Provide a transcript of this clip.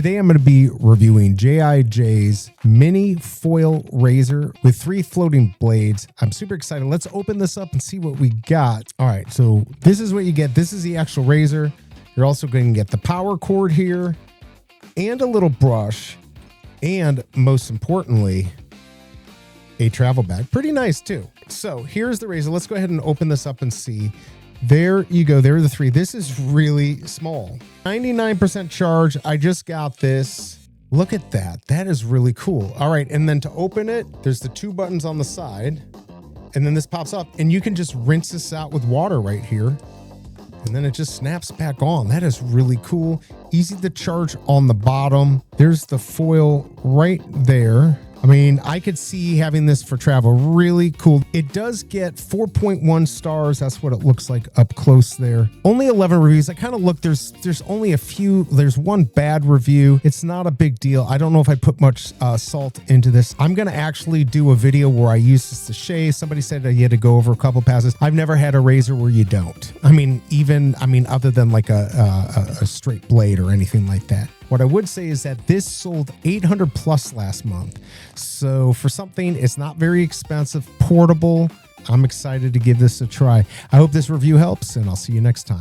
Today I'm going to be reviewing J.I.J's mini foil razor with 3 floating blades. I'm super excited. Let's open this up and see what we got. All right, so this is what you get. This is the actual razor. You're also going to get the power cord here and a little brush, and most importantly, a travel bag. Pretty nice too. So here's the razor. Let's go ahead and open this up and see. There you go. There are the 3. This is really small. 99% charge. I just got this. Look at that. That is really cool. All right. And then to open it, there's the 2 buttons on the side. And then this pops up and you can just rinse this out with water right here. And then it just snaps back on. That is really cool. Easy to charge on the bottom. There's the foil right there. I mean, I could see having this for travel. Really cool. It does get 4.1 stars. That's what it looks like up close there. Only 11 reviews. I kind of looked. There's only a few. There's 1 bad review. It's not a big deal. I don't know if I put much salt into this. I'm going to actually do a video where I use this to shave. Somebody said that you had to go over a couple passes. I've never had a razor where you don't. I mean, other than like a straight blade or anything like that. What I would say is that this sold 800 plus last month. So for something, it's not very expensive, portable. I'm excited to give this a try. I hope this review helps, and I'll see you next time.